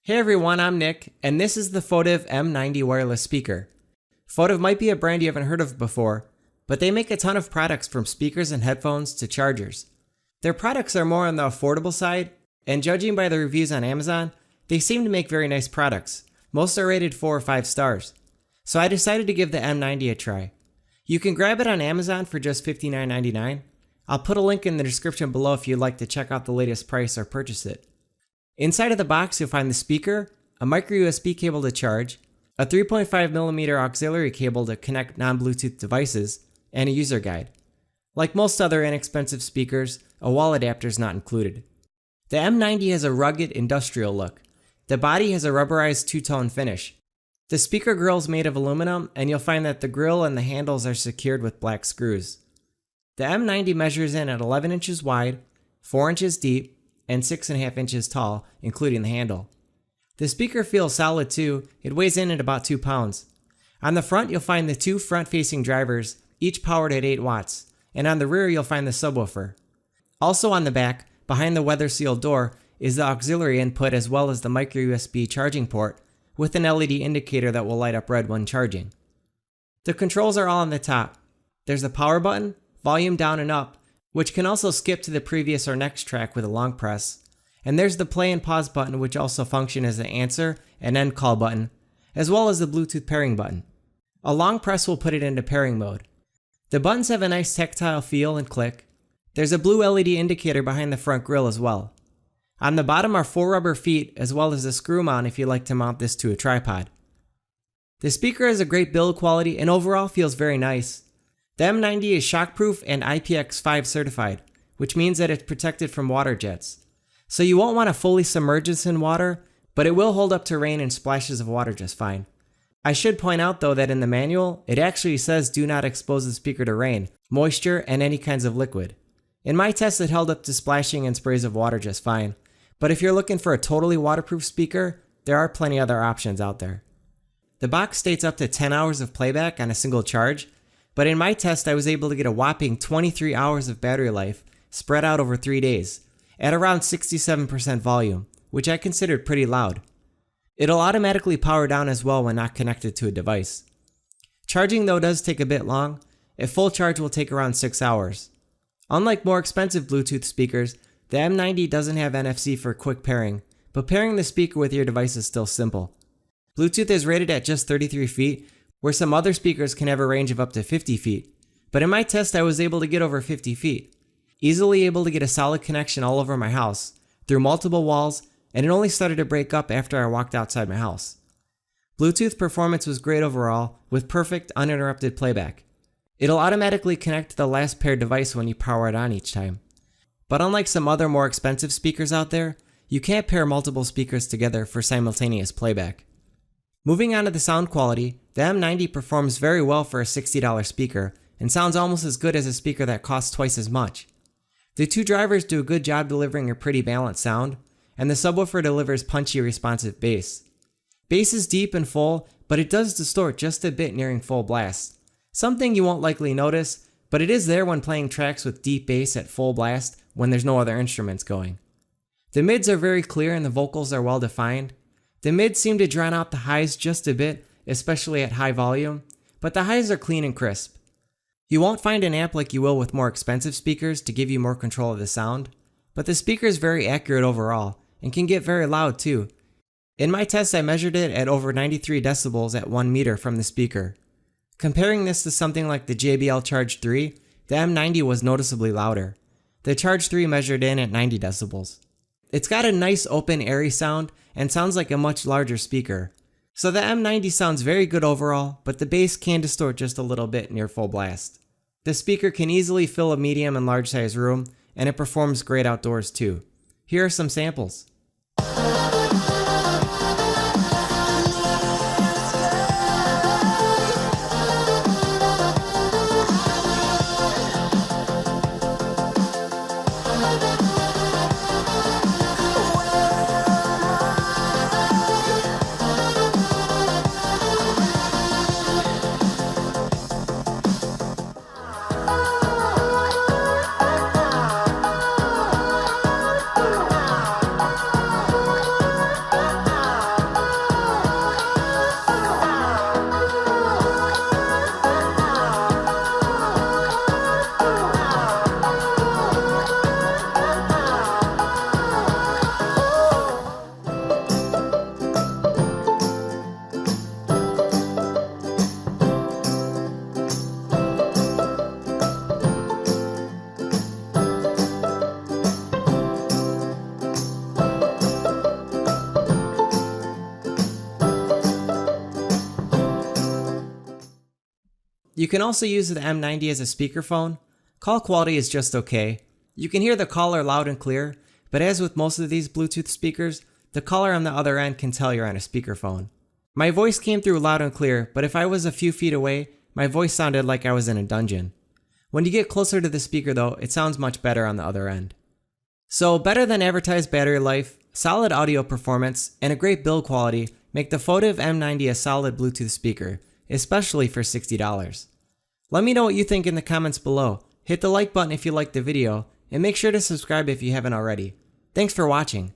Hey everyone, I'm Nick, and this is the Photive M90 wireless speaker. Photive might be a brand you haven't heard of before, but they make a ton of products from speakers and headphones to chargers. Their products are more on the affordable side, and judging by the reviews on Amazon, they seem to make very nice products. Most are rated 4 or 5 stars. So I decided to give the M90 a try. You can grab it on Amazon for just $59.99. I'll put a link in the description below if you'd like to check out the latest price or purchase it. Inside of the box, you'll find the speaker, a micro USB cable to charge, a 3.5mm auxiliary cable to connect non-Bluetooth devices, and a user guide. Like most other inexpensive speakers, a wall adapter is not included. The M90 has a rugged industrial look. The body has a rubberized two-tone finish. The speaker grill is made of aluminum, and you'll find that the grill and the handles are secured with black screws. The M90 measures in at 11 inches wide, 4 inches deep, and 6.5 inches tall, including the handle. The speaker feels solid too. It weighs in at about 2 pounds. On the front, you'll find the 2 front-facing drivers, each powered at 8 watts, and on the rear you'll find the subwoofer. Also on the back, behind the weather-sealed door, is the auxiliary input as well as the micro USB charging port with an LED indicator that will light up red when charging. The controls are all on the top. There's the power button, volume down and up, which can also skip to the previous or next track with a long press. And there's the play and pause button, which also function as the answer and end call button, as well as the Bluetooth pairing button. A long press will put it into pairing mode. The buttons have a nice tactile feel and click. There's a blue LED indicator behind the front grille as well. On the bottom are 4 rubber feet as well as a screw mount if you'd like to mount this to a tripod. The speaker has a great build quality and overall feels very nice. The M90 is shockproof and IPX5 certified, which means that it's protected from water jets. So you won't want to fully submerge this in water, but it will hold up to rain and splashes of water just fine. I should point out though that in the manual, it actually says do not expose the speaker to rain, moisture, and any kinds of liquid. In my test it held up to splashing and sprays of water just fine, but if you're looking for a totally waterproof speaker, there are plenty other options out there. The box states up to 10 hours of playback on a single charge, but in my test I was able to get a whopping 23 hours of battery life spread out over 3 days, at around 67% volume, which I considered pretty loud. It'll automatically power down as well when not connected to a device. Charging though does take a bit long. A full charge will take around 6 hours. Unlike more expensive Bluetooth speakers, the M90 doesn't have NFC for quick pairing, but pairing the speaker with your device is still simple. Bluetooth is rated at just 33 feet, where some other speakers can have a range of up to 50 feet, but in my test I was able to get over 50 feet. Easily able to get a solid connection all over my house, through multiple walls, and it only started to break up after I walked outside my house. Bluetooth performance was great overall, with perfect uninterrupted playback. It'll automatically connect to the last paired device when you power it on each time. But unlike some other more expensive speakers out there, you can't pair multiple speakers together for simultaneous playback. Moving on to the sound quality, the M90 performs very well for a $60 speaker and sounds almost as good as a speaker that costs twice as much. The 2 drivers do a good job delivering a pretty balanced sound, and the subwoofer delivers punchy responsive bass. Bass is deep and full, but it does distort just a bit nearing full blast. Something you won't likely notice, but it is there when playing tracks with deep bass at full blast when there's no other instruments going. The mids are very clear and the vocals are well defined. The mids seem to drown out the highs just a bit, especially at high volume, but the highs are clean and crisp. You won't find an amp like you will with more expensive speakers to give you more control of the sound, but the speaker is very accurate overall and can get very loud too. In my test I measured it at over 93 decibels at 1 meter from the speaker. Comparing this to something like the JBL Charge 3, the M90 was noticeably louder. The Charge 3 measured in at 90 decibels. It's got a nice open airy sound and sounds like a much larger speaker. So the M90 sounds very good overall, but the bass can distort just a little bit near full blast. The speaker can easily fill a medium and large size room, and it performs great outdoors too. Here are some samples. You can also use the M90 as a speakerphone. Call quality is just okay. You can hear the caller loud and clear, but as with most of these Bluetooth speakers, the caller on the other end can tell you're on a speakerphone. My voice came through loud and clear, but if I was a few feet away, my voice sounded like I was in a dungeon. When you get closer to the speaker though, it sounds much better on the other end. So better than advertised battery life, solid audio performance, and a great build quality make the Photive M90 a solid Bluetooth speaker, especially for $60. Let me know what you think in the comments below. Hit the like button if you liked the video, and make sure to subscribe if you haven't already. Thanks for watching.